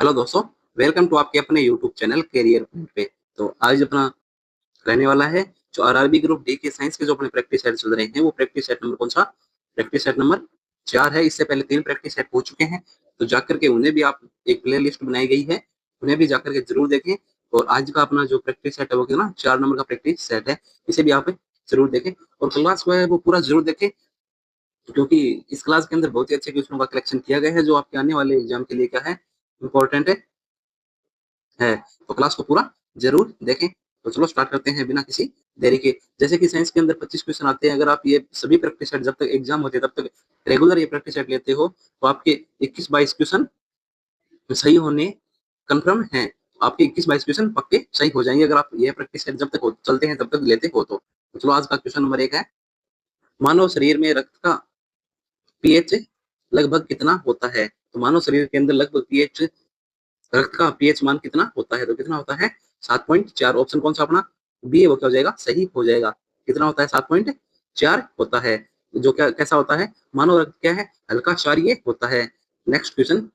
Hello दोस्तों, welcome to आपके अपने यूट्यूब चैनल कैरियर पॉइंट पे। तो आज अपना रहने वाला है जो आरआरबी ग्रुप डी के साइंस के जो अपने प्रैक्टिस सेट चल रहे हैं, वो प्रैक्टिस सेट नंबर कौन सा? प्रैक्टिस सेट नंबर 4 है। इससे पहले 3 प्रैक्टिस सेट हो चुके हैं, तो जाकर के उन्हें भी आप एक प्ले लिस्ट बनाई गई है, उन्हें भी जाकर के जरूर देखें। और आज का अपना जो प्रैक्टिस सेट है वो ना 4 नंबर का प्रैक्टिस सेट है, इसे भी आप जरूर देखें और क्लास को है वो पूरा जरूर देखें, क्योंकि इस क्लास के अंदर बहुत ही अच्छे क्वेश्चनों का कलेक्शन किया गया है जो आपके आने वाले एग्जाम के लिए क्या है, इंपॉर्टेंट है। तो क्लास को पूरा जरूर देखें। तो चलो स्टार्ट करते हैं बिना किसी देरी के। जैसे कि साइंस के अंदर 25 क्वेश्चन आते हैं, अगर आप ये सभी प्रैक्टिस सेट जब तक एग्जाम होते हैं तब तक रेगुलर ये प्रैक्टिस सेट लेते हो, तो आपके 21-22 क्वेश्चन सही होने कंफर्म है। आपके 21-22 क्वेश्चन पक्के सही हो जाएंगे अगर आप ये प्रैक्टिस सेट जब तक चलते हैं तब तक लेते हो। तो चलो आज का क्वेश्चन नंबर 1 है, मानव शरीर में रक्त का पीएच लगभग कितना होता है? तो मानव शरीर के अंदर लगभग पीएच, रक्त का पीएच मान कितना होता है? तो कितना होता है? 7.4। ऑप्शन कौन सा अपना? बी है, वो क्या हो जाएगा? सही हो जाएगा। कितना होता है? 7.4 होता है। जो क्या कैसा होता है? मानव रक्त क्या है? हल्का क्षारीय होता है। नेक्स्ट क्वेश्चन,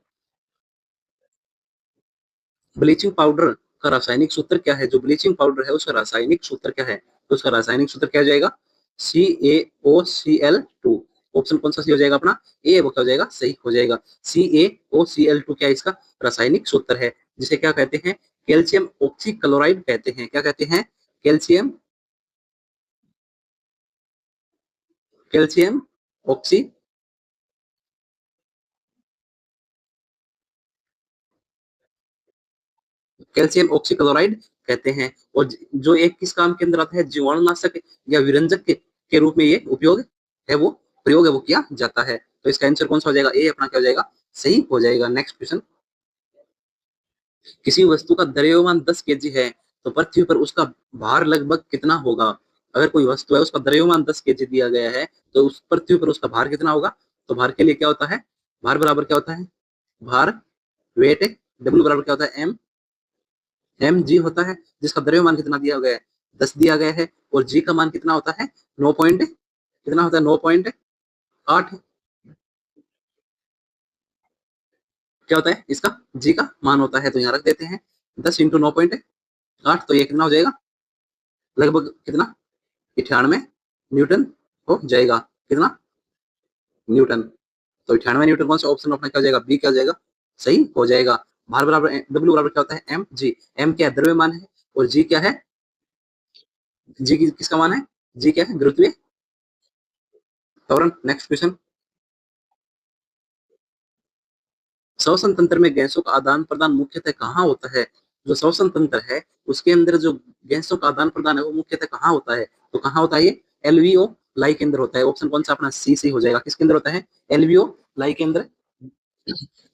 ब्लीचिंग पाउडर का रासायनिक सूत्र क्या है? जो ब्लीचिंग पाउडर है उसका रासायनिक सूत्र क्या है? तो उसका रासायनिक सूत्र क्या हो जाएगा? CaOCl2। ऑप्शन कौन सा सही हो जाएगा अपना? ए, वो क्या हो जाएगा? सही हो जाएगा। CaOCl2 क्या इसका रासायनिक सूत्र है, जिसे क्या कहते हैं? कैल्शियम ऑक्सीक्लोराइड कहते हैं। क्या कहते हैं? Calcium, calcium oxy, calcium oxychloride कहते हैं। और जो एक किस काम के अंदर आता है? जीवाणुनाशक या विरंजक के रूप में ये उपयोग है, वो प्रयोग है वो किया जाता है। तो इसका आंसर कौन सा हो जाएगा? ए अपना क्या हो जाएगा? सही हो जाएगा। नेक्स्ट क्वेश्चन, किसी वस्तु का द्रव्यमान 10 केजी है, तो पृथ्वी पर उसका भार लगभग कितना होगा? अगर कोई वस्तु है उसका द्रव्यमान 10 केजी दिया गया है, तो उस पृथ्वी पर उसका भार कितना होगा? तो भार के लिए क्या होता है? भार बराबर क्या होता है? भार, वेट, डब्ल्यू बराबर क्या होता है? mg होता है, जिसका द्रव्यमान कितना दिया गया है? 10 दिया गया है। और जी का मान कितना होता है? 9 पॉइंट, कितना होता है? 9.8। क्या होता है इसका? जी का मान होता है। तो यहाँ रख देते हैं 10 इंटू 9.8, तो ये कितना हो जाएगा? लगभग कितना? 98 न्यूटन हो जाएगा। कितना? न्यूटन। तो 98 न्यूटन कौन सा ऑप्शन अपना क्या हो जाएगा? बी क्या हो जाएगा? सही हो जाएगा। भार बराबर डब्ल्यू बराबर क्या होता है? M G. एम क्या है? द्रव्यमान है। और जी क्या है? जी किसका मान है? जी क्या है? गुरुत्वीय त्वरण। नेक्स्ट क्वेश्चन, श्वसन तंत्र में गैसों का आदान प्रदान मुख्यतः कहाँ होता है? जो श्वसन तंत्र है उसके अंदर जो गैसों का आदान प्रदान है वो मुख्यतः कहाँ होता है? तो कहाँ होता है ये? एलवीओ लाई के अंदर होता है। ऑप्शन कौन सा अपना? सी सी हो जाएगा। किसके अंदर होता है? एलवीओ लाई के अंदर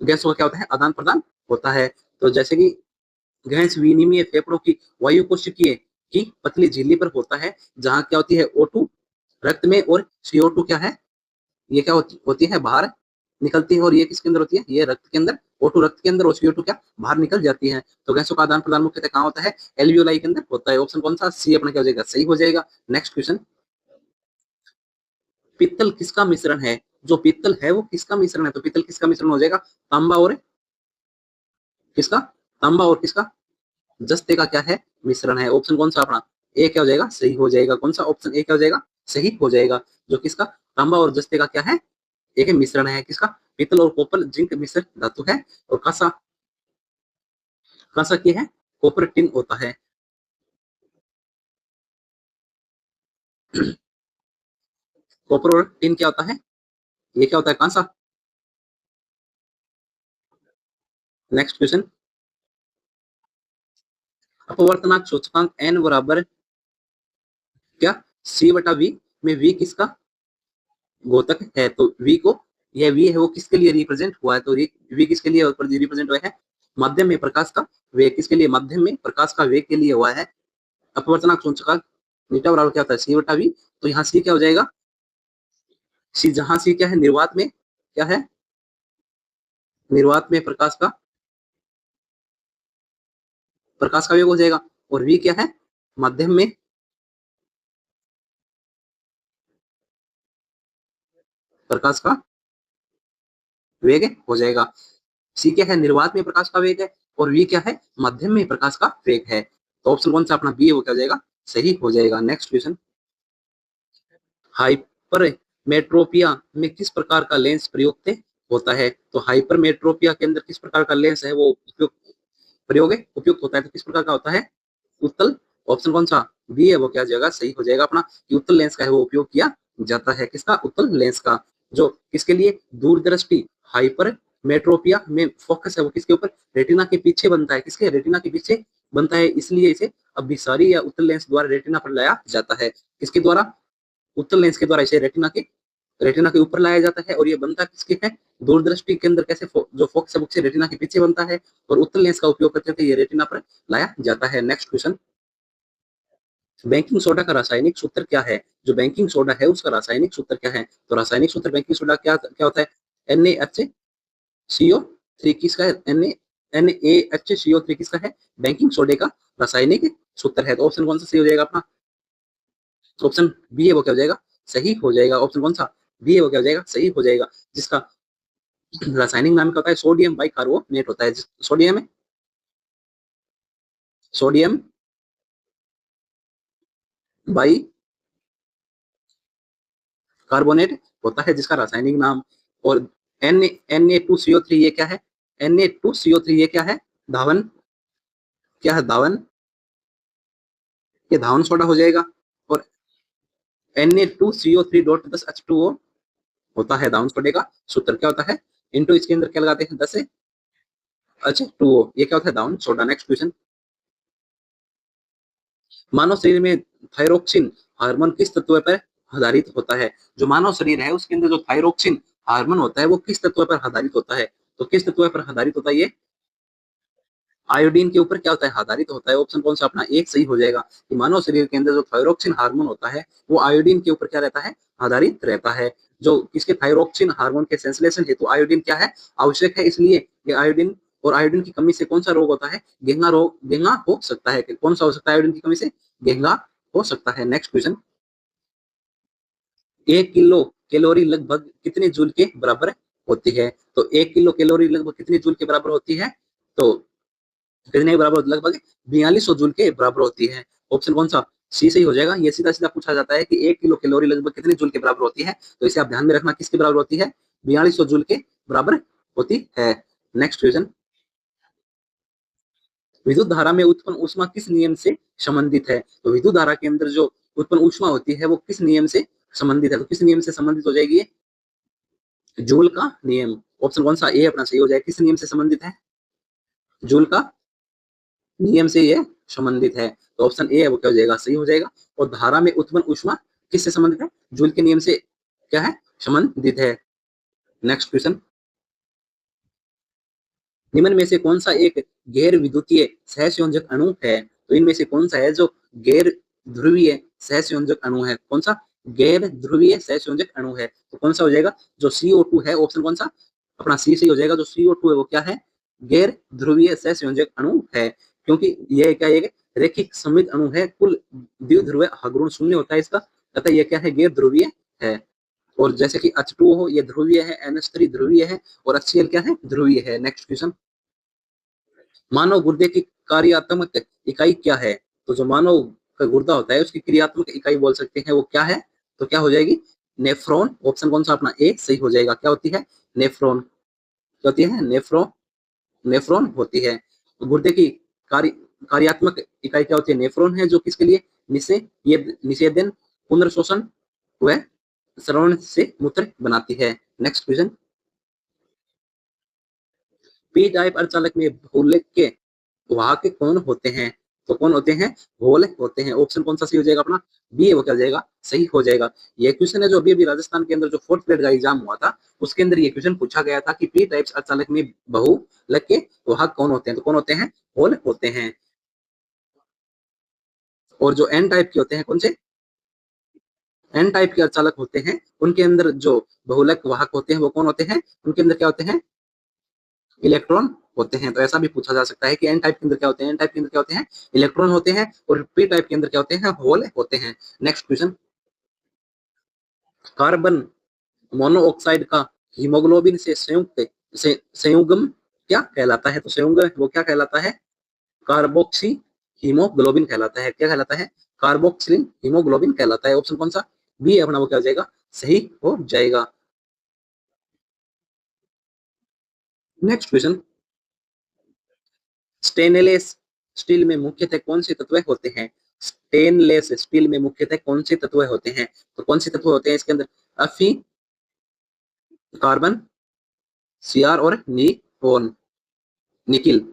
गैसों का क्या होता है? आदान प्रदान होता है। तो जैसे कि गैस विनिमय फेफड़ों की वायु कोशिकीय की पतली झिल्ली पर होता है, जहाँ क्या होती है? O2 रक्त में, और CO2 क्या है? ये क्या होती है? बाहर निकलती है। और ये किसके अंदर होती है? ये रक्त के अंदर। O2 रक्त के अंदर और CO2 क्या? बाहर निकल जाती है। तो गैसों का आदान प्रदान मुख्यतः कहाँ होता है? एल्वियोलाई के अंदर होता है। ऑप्शन कौन सा? सी अपना क्या हो जाएगा? सही हो जाएगा। नेक्स्ट क्वेश्चन, पित्तल किसका मिश्रण है? जो पित्तल है वो किसका मिश्रण है? तो पित्तल किसका मिश्रण हो जाएगा? तांबा और किसका? तांबा और किसका? जस्ते का क्या है? मिश्रण है। ऑप्शन कौन सा अपना? ए क्या हो जाएगा? सही हो जाएगा। कौन सा? ऑप्शन ए क्या हो जाएगा? सही हो जाएगा। जो किसका? तांबा और जस्ते का क्या है? एक मिश्रण है। किसका? पीतल और कॉपर जिंक मिश्र धातु है। और कांसा, कांसा की है? कॉपर टिन होता है। कॉपर और टिन क्या होता है? ये क्या होता है? कांसा। नेक्स्ट क्वेश्चन, अपवर्तनांक सूचकांक एन बराबर क्या? सी बटा वी में वी किसका घोतक है? तो वी को, यह वी है वो किसके लिए रिप्रेजेंट हुआ है? तो वी किसके लिए रिप्रेजेंट हुआ है? माध्यम में प्रकाश का वेग। किसके लिए? माध्यम में प्रकाश का वेग के लिए हुआ है। अपवर्तनांक सूचकांक बीटा बराबर क्या होता है? सी बटा वी। तो यहाँ सी क्या हो जाएगा? सी, जहां सी क्या है? निर्वात में क्या है? निर्वात में प्रकाश का वेग हो जाएगा। और वी क्या है? माध्यम में प्रकाश का वेग हो जाएगा। सी क्या है, निर्वात में प्रकाश का वेग है, और वी क्या है, माध्यम में प्रकाश का वेग है। तो ऑप्शन कौन सा अपना बी है वो क्या हो जाएगा, सही हो जाएगा। नेक्स्ट क्वेश्चन, हाइपरमेट्रोपिया में किस प्रकार का लेंस प्रयुक्त होता है? तो हाइपरमेट्रोपिया के अंदर किस प्रकार का लेंस है वो उपयुक्त होता है, तो किस प्रकार का होता है, उत्तल। ऑप्शन कौन सा बी है वो क्या हो जाएगा, सही हो जाएगा अपना, कि उत्तल लेंस का है वो उपयोग किया जाता है। किसका, उत्तल लेंस का। जो किसके लिए, दूरदृष्टि हाइपर मेट्रोपिया में फोकस है वो किसके ऊपर, रेटिना के पीछे बनता है, किसके, रेटिना के पीछे बनता है, इसलिए इसे अभिसारी या उत्तल लेंस द्वारा रेटिना पर लाया जाता है। किसके द्वारा, उत्तल लेंस के द्वारा इसे रेटिना के ऊपर लाया जाता है। और ये बनता किसके है, दूरदृष्टि के अंदर कैसे जो फोकस है वो रेटिना के पीछे बनता है, और उत्तल लेंस का उपयोग करते हुए ये रेटिना पर लाया जाता है। नेक्स्ट क्वेश्चन, बेकिंग सोडा का रासायनिक सूत्र क्या है? जो बेकिंग सोडा है उसका रासायनिक सूत्र क्या है? तो रासायनिक सूत्र बेकिंग सोडा क्या क्या होता है, NaHCO3 किसका है, NaHCO3 किसका है, बेकिंग सोडे का रासायनिक सूत्र है। तो ऑप्शन कौन सा सही हो जाएगा अपना, तो ऑप्शन बी है वो क्या हो जाएगा, सही हो जाएगा। ऑप्शन कौन सा बी है वो क्या हो जाएगा, सही हो जाएगा। जिसका रासायनिक नाम क्या होता है, सोडियम बाइकार्बोनेट होता है। सोडियम बाई कार्बोनेट होता है जिसका रासायनिक नाम। और Na2CO3 ये क्या है, Na2CO3 ये क्या है, धावन, क्या है धावन, ये धावन सोडा हो जाएगा। और Na2CO3.10H2O होता है धावन सोडे का सूत्र, क्या होता है, इंटू इसके अंदर क्या लगाते हैं 10 से H2O, ये क्या होता है, धावन सोडा। नेक्स्ट क्वेश्चन, मानव शरीर में थायरोक्सिन हार्मोन किस तत्व पर आधारित होता है? जो मानव शरीर है उसके अंदर जो थायरोक्सिन हार्मोन होता है वो किस तत्व पर आधारित होता है? तो किस तत्व पर आधारित होता है, ये आयोडीन के ऊपर क्या होता है, आधारित होता है। ऑप्शन कौन सा अपना एक सही हो जाएगा, कि मानव शरीर के अंदर जो थायरोक्सिन हार्मोन होता है वो आयोडीन के ऊपर क्या रहता है, आधारित रहता है। जो इसके थायरोक्सिन हार्मोन के सेंसलेशन हेतु तो आयोडीन क्या है, आवश्यक है, इसलिए ये आयोडीन, और आयोडीन की कमी से कौन सा रोग होता है, गेंगा हो सकता है। कौन सा हो सकता है, आयोडीन की कमी से गेंगा हो सकता है। नेक्स्ट क्वेश्चन, 1 किलो कैलोरी लगभग कितने जूल के बराबर होती है? तो 1 किलो कैलोरी लगभग कितने जूल के बराबर होती है, तो कितने के बराबर होती है, लगभग 4200 जूल के बराबर होती है। ऑप्शन कौन सा सी सही हो जाएगा। ये सीधा सीधा पूछा जाता है कि 1 किलो कैलोरी लगभग कितने जूल के बराबर होती है, तो इसे आप ध्यान में रखना, किसके बराबर होती है, 4200 जूल के बराबर होती है। नेक्स्ट क्वेश्चन, विद्युत धारा में उत्पन्न ऊष्मा किस नियम से संबंधित है? तो विद्युत धारा के अंदर जो उत्पन्न ऊष्मा होती है वो किस नियम से संबंधित है, तो किस नियम से संबंधित हो जाएगी, जूल का नियम। ऑप्शन कौन सा ए अपना सही हो जाएगा, किस नियम से संबंधित है, जूल का नियम से ये संबंधित है। तो ऑप्शन ए है वो क्या हो जाएगा, सही हो जाएगा। और धारा में उत्पन्न ऊष्मा किससे संबंधित है, जूल के नियम से क्या है, संबंधित है। नेक्स्ट क्वेश्चन, निम्न में से कौन सा एक गैर विद्युतीय सहसंयोजक अणु है? तो इनमें से कौन सा है जो गैर ध्रुवीय सहसंयोजक अणु है, कौन सा गैर ध्रुवीय सहसंयोजक अणु है, तो कौन सा हो जाएगा, जो CO2 है। ऑप्शन कौन सा अपना सी सही हो जाएगा। जो CO2 है वो क्या है, गैर ध्रुवीय सहसंयोजक अणु है, क्योंकि यह क्या है, रेखिक सममित अणु है, कुल द्विध्रुव हगुण शून्य होता है इसका, तथा यह क्या है, गैर ध्रुवीय है। और जैसे कि H2O ये ध्रुवीय है, NH3 ध्रुवीय है, और HCl क्या है, ध्रुवीय है। नेक्स्ट क्वेश्चन, मानव गुर्दे की कार्यात्मक इकाई क्या है? तो जो मानव का गुर्दा होता है उसकी क्रियात्मक इकाई बोल सकते हैं वो क्या है, तो क्या हो जाएगी, नेफ्रॉन। ऑप्शन कौन सा अपना ए सही हो जाएगा। क्या होती है, नेफ्रॉन, क्या होती है, नेफ्रॉन होती है। तो गुर्दे की कार्य कार्यात्मक इकाई क्या होती है, नेफ्रॉन है, जो किसके लिए, निषेधन, पुनर्शोषण व श्रवण से मूत्र बनाती है। नेक्स्ट क्वेश्चन, पी टाइप अर्धचालक में बहुलक के वाहक कौन होते हैं? तो कौन होते हैं, बहुलक होते हैं। ऑप्शन कौन सा सही हो जाएगा अपना, बी है वो क्या हो जाएगा, सही हो जाएगा। ये क्वेश्चन है जो अभी अभी राजस्थान के अंदर जो 4th ग्रेड का एग्जाम हुआ था उसके अंदर ये क्वेश्चन पूछा गया था कि पी टाइप्स अर्धचालक में बहुलक के वाहक कौन होते हैं, तो कौन होते हैं, बहुलक होते हैं। और जो एन टाइप के होते हैं, कौन से एन टाइप के अर्धचालक होते हैं, उनके अंदर जो बहुलक वाहक होते हैं वो कौन होते हैं, उनके अंदर क्या होते हैं, इलेक्ट्रॉन होते हैं। तो ऐसा भी पूछा जा सकता है कि एन टाइप के अंदर क्या होते हैं, एन टाइप के अंदर क्या होते हैं, इलेक्ट्रॉन होते हैं, और पी टाइप के अंदर क्या होते हैं, होल होते हैं। नेक्स्ट क्वेश्चन, कार्बन मोनोऑक्साइड का हीमोग्लोबिन से संयुक्त से संयुग्म क्या कहलाता है? तो संयुग्म वो क्या कहलाता है? कार्बोक्सी हीमोग्लोबिन कहलाता है। क्या कहलाता है? कार्बोक्सिलिन हीमोग्लोबिन कहलाता है। ऑप्शन कौन सा? बी है अपना, वो क्या हो जाएगा? सही हो जाएगा। नेक्स्ट क्वेश्चन, स्टेनलेस स्टील में मुख्यतः कौन से तत्व होते हैं? स्टेनलेस स्टील में मुख्यतः कौन से तत्व होते हैं? तो कौन से तत्व होते हैं इसके अंदर? अफी, कार्बन, सीआर और निकोन, निकिल।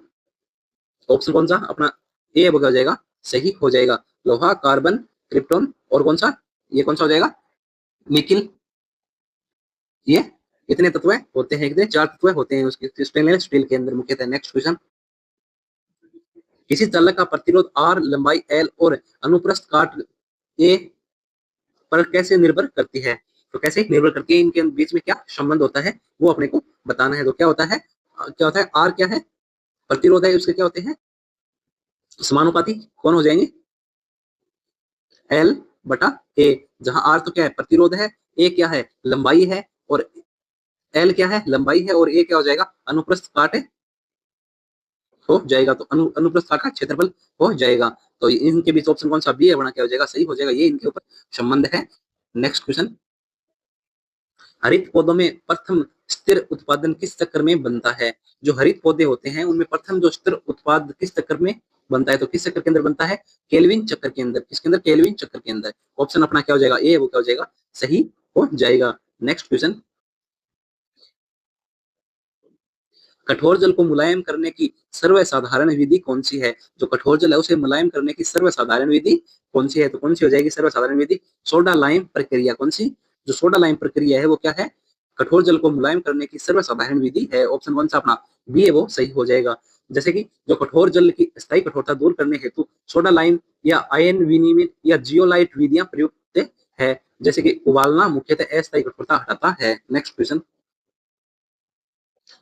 ऑप्शन कौन सा अपना? ए हो जाएगा, सही हो जाएगा। लोहा, कार्बन, क्रिप्टॉन और कौन सा? ये कौन सा हो जाएगा? निकिल। ये इतने तत्व होते हैं, कितने? 4 तत्व होते हैं उसके स्टेनलेस स्टील के अंदर मुख्यतः। नेक्स्ट क्वेश्चन, किसी चालक का प्रतिरोध आर, लंबाई एल और अनुप्रस्थ काट ए पर कैसे निर्भर करती है? तो कैसे निर्भर करती है? इनके बीच में क्या संबंध होता है वो अपने को बताना है। तो क्या होता है? क्या होता है? आर क्या है? प्रतिरोध है, उसके क्या होते हैं? समानुपाती। कौन हो जाएंगे? एल बटा ए। जहां आर तो क्या है? प्रतिरोध है, ए क्या है? लंबाई है, और एल क्या है? लंबाई है, और ए क्या हो जाएगा? अनुप्रस्थ काट हो जाएगा। तो अनुप्रस्थ काट का क्षेत्रफल हो जाएगा। तो इनके बीच ऑप्शन कौन सा? बी है, वरना क्या हो जाएगा? सही हो जाएगा। ये इनके ऊपर संबंध है। नेक्स्ट क्वेश्चन, हरित पौधों में प्रथम स्थिर उत्पादन किस चक्र में बनता है? जो हरित पौधे होते हैं उनमें प्रथम जो स्थिर उत्पाद किस चक्र में बनता है? तो किस चक्र के अंदर बनता है? केल्विन चक्र के अंदर। किसके अंदर? केल्विन चक्र के अंदर। ऑप्शन अपना क्या हो जाएगा? ए, वो क्या हो जाएगा? सही हो जाएगा। नेक्स्ट क्वेश्चन, कठोर जल को मुलायम करने की सर्वसाधारण विधि कौन सी है? जो कठोर जल है उसे मुलायम करने की सर्वसाधारण विधि कौन सी है? तो कौन सी हो जाएगी सर्वसाधारण विधि? सोडा लाइम प्रक्रिया। कौन सी? जो सोडा लाइम प्रक्रिया है वो क्या है? कठोर जल को मुलायम करने की सर्वसाधारण विधि है। ऑप्शन कौन सा अपना? बी है, वो सही हो जाएगा। जैसे कि जो कठोर जल की स्थायी कठोरता दूर करने हेतु सोडा लाइम या आयन विनिमय या जियोलाइट विधियां प्रयुक्त है। जैसे कि उबालना मुख्यतः अस्थायी कठोरता हटाता है। नेक्स्ट क्वेश्चन,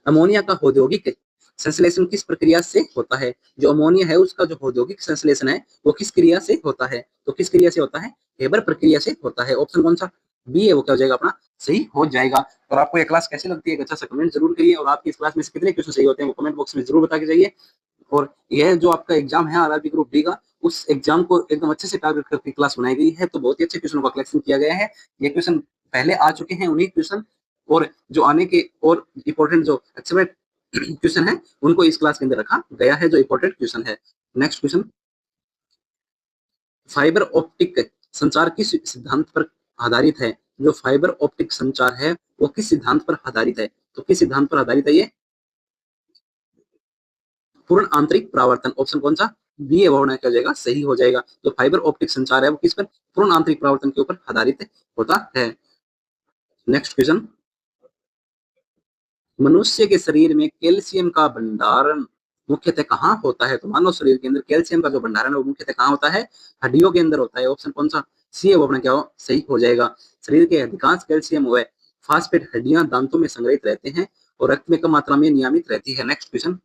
अमोनिया का औद्योगिक संश्लेषण किस प्रक्रिया से होता है? जो अमोनिया है उसका जो औद्योगिक संश्लेषण है वो किस क्रिया से होता है? तो किस क्रिया से होता है? हेबर प्रक्रिया से होता है। ऑप्शन कौन सा? बी है, वो क्या हो जाएगा अपना? सही हो जाएगा। और आपको ये क्लास कैसी लगती है? अच्छा सा कमेंट जरूर करिए, और आपकी इस क्लास में से कितने क्वेश्चन सही होते हैं वो कमेंट बॉक्स में जरूर बता के जाइए। और यह जो आपका एग्जाम है आरआरबी ग्रुप डी का, उस एग्जाम को एकदम अच्छे से टारगेट करके क्लास बनाई गई है। तो बहुत ही अच्छे क्वेश्चनों का कलेक्शन किया गया है। ये क्वेश्चन पहले आ चुके हैं, उन्हीं क्वेश्चन और जो आने के और इम्पोर्टेंट जो एक्सपेक्ट क्वेश्चन है उनको इस क्लास के अंदर रखा गया है, जो इम्पोर्टेंट क्वेश्चन है। नेक्स्ट क्वेश्चन, फाइबर ऑप्टिक संचार किस सिद्धांत पर आधारित है? जो फाइबर ऑप्टिक संचार है वो किस सिद्धांत पर आधारित है? तो किस सिद्धांत पर आधारित है ये? पूर्ण आंतरिक परावर्तन। ऑप्शन कौन सा? बी है, होना क्या हो जाएगा? सही हो जाएगा। जो फाइबर ऑप्टिक संचार है वो किस पर? पूर्ण आंतरिक परावर्तन के ऊपर आधारित होता है। नेक्स्ट क्वेश्चन, मनुष्य के शरीर में कैल्शियम का भंडारण मुख्यतः कहाँ होता है? तो मानव शरीर के अंदर कैल्शियम का जो भंडारण है वो मुख्यतः कहाँ होता है? हड्डियों के अंदर होता है। ऑप्शन कौन सा? सी है, वो अपना क्या हो? सही हो जाएगा। शरीर के अधिकांश कैल्शियम व फास्फेट हड्डियां दांतों में संग्रहित रहते हैं और रक्त में कम मात्रा में नियमित रहती है। नेक्स्ट क्वेश्चन,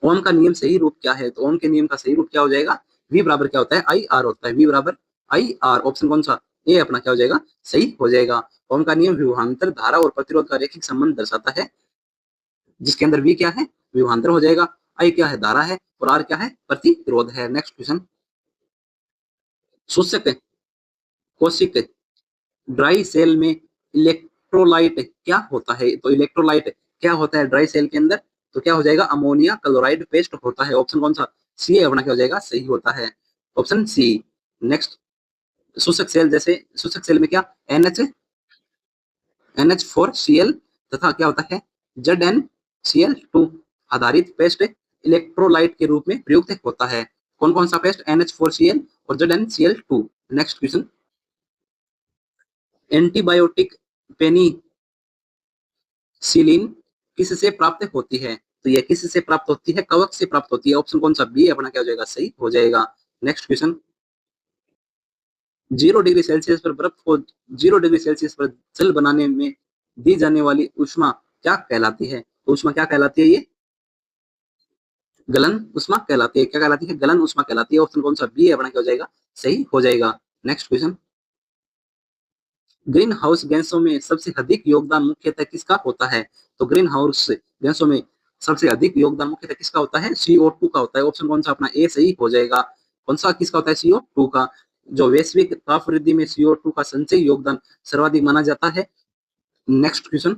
ओम का नियम सही रूप क्या है? तो ओम के नियम का सही रूप क्या हो जाएगा? वी बराबर क्या होता है? आई आर होता है। वी बराबर आई आर। ऑप्शन कौन सा? ए अपना क्या हो जाएगा? सही हो जाएगा। ओम का नियम विभवांतर धारा और प्रतिरोध का रैखिक संबंध दर्शाता है, जिसके अंदर वी क्या है? विभवांतर हो जाएगा। आई क्या है? धारा है। और आर क्या है? प्रतिरोध है। नेक्स्ट क्वेश्चन, शोषक कोशिक ड्राई सेल में इलेक्ट्रोलाइट क्या होता है? तो इलेक्ट्रोलाइट क्या होता है ड्राई सेल के अंदर? तो क्या हो जाएगा? अमोनिया क्लोराइड पेस्ट होता है। ऑप्शन कौन सा? सी है, अपना क्या हो जाएगा? सही होता है। Option C. नेक्स्ट, शोषक सेल, जैसे शोषक सेल में क्या? NH4Cl तथा क्या होता है? ZnCl2 आधारित पेस्ट इलेक्ट्रोलाइट के रूप में प्रयुक्त होता है। कौन कौन सा पेस्ट? NH4Cl और ZnCl2। Next question, antibiotic penicillin किससे प्राप्त होती है? तो यह किससे प्राप्त होती है? कवक से प्राप्त होती है। ऑप्शन कौन सा? बी अपना क्या हो जाएगा? सही हो जाएगा। नेक्स्ट क्वेश्चन, 0 डिग्री सेल्सियस पर बर्फ को 0 डिग्री सेल्सियस पर जल बनाने में दी जाने वाली ऊष्मा क्या कहलाती है? तो ऊष्मा क्या कहलाती है? ये गलन ऊष्मा कहलाती है। क्या कहलाती है? गलन ऊष्मा कहलाती है। ऑप्शन कौन सा? बी है, अपना क्या हो जाएगा? सही हो जाएगा। नेक्स्ट क्वेश्चन, ग्रीन हाउस गैसों में सबसे अधिक योगदान मुख्यतः किसका होता है? तो ग्रीन हाउस गैसों में सबसे अधिक योगदान मुख्यतः किसका होता है? CO2 का होता है। ऑप्शन कौन सा अपना ए सही हो जाएगा। कौन सा किसका होता है? CO2 का। जो वैश्विक ताप वृद्धि में CO2 का संचयी योगदान सर्वाधिक माना जाता है। नेक्स्ट क्वेश्चन,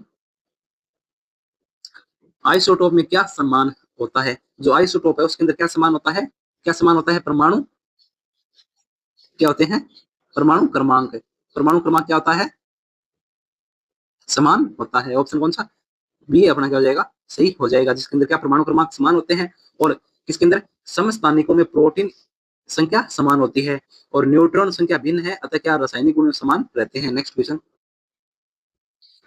आइसोटोप में क्या समान होता है? जो आइसोटोप है उसके अंदर क्या समान होता है? क्या समान होता है? परमाणु क्या होते हैं? परमाणु क्रमांक। परमाणु क्रमांक क्या होता है? समान होता है। ऑप्शन कौन सा? बी अपना क्या हो जाएगा? सही हो जाएगा, जिसके अंदर क्या परमाणु क्रमांक समान होते हैं। और किसके अंदर? समस्थानिकों में प्रोटीन संख्या समान होती है और न्यूट्रॉन संख्या भिन्न है, अतः क्या रासायनिक गुण समान रहते हैं। नेक्स्ट क्वेश्चन,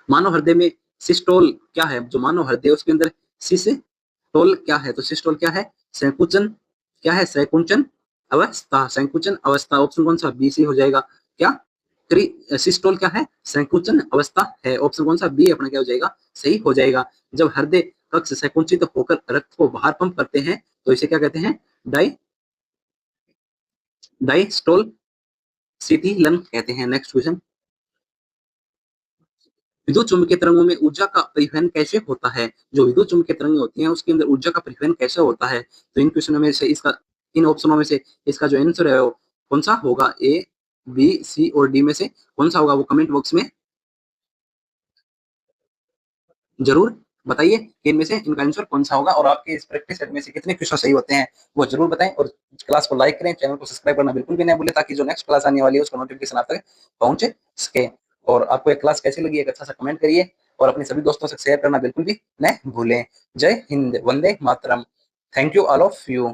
मानव हृदय में सिस्टोल क्या है? जो मानव हृदय उसके अंदर सिस्टोल क्या है? तो सिस्टोल क्या है? संकुचन क्या है? संकुचन अवस्था। संकुचन अवस्था। ऑप्शन कौन सा? बी सी हो जाएगा। क्या सिस्टोल क्या है? संकुचन अवस्था है। ऑप्शन कौन सा? बी अपना क्या हो जाएगा? सही हो जाएगा। जब हृदय कक्ष संकुचित होकर रक्त को बाहर पंप करते हैं तो इसे क्या कहते हैं? डाई डाइस्टोल शीतलन कहते हैं। नेक्स्ट क्वेश्चन, विद्युत चुम्बकीय तरंगों में ऊर्जा का परिवहन कैसे होता है? जो विद्युत चुम्बकीय तरंगें होती हैं उसके अंदर ऊर्जा का परिवहन कैसे होता है? तो इन क्वेश्चनों में से इसका, इन ऑप्शनों में से इसका जो आंसर है वो कौन सा होगा? ए, बी, सी और डी में से कौन सा होगा? वो कमेंट बॉक्स में जरूर बताइए कि इनमें से इनका आंसर कौन सा होगा और आपके इस प्रैक्टिस सेट में से कितने क्वेश्चन सही होते हैं वो जरूर बताएं। और क्लास को लाइक करें, चैनल को सब्सक्राइब करना बिल्कुल भी नहीं भूलें, ताकि जो नेक्स्ट क्लास आने वाली है उसका नोटिफिकेशन आप तक पहुंच सके। और आपको ये क्लास कैसी लगी एक अच्छा सा कमेंट करिए और अपने सभी दोस्तों से शेयर करना बिल्कुल भी नहीं भूलें। जय हिंद, वंदे मातरम। Thank you all of you.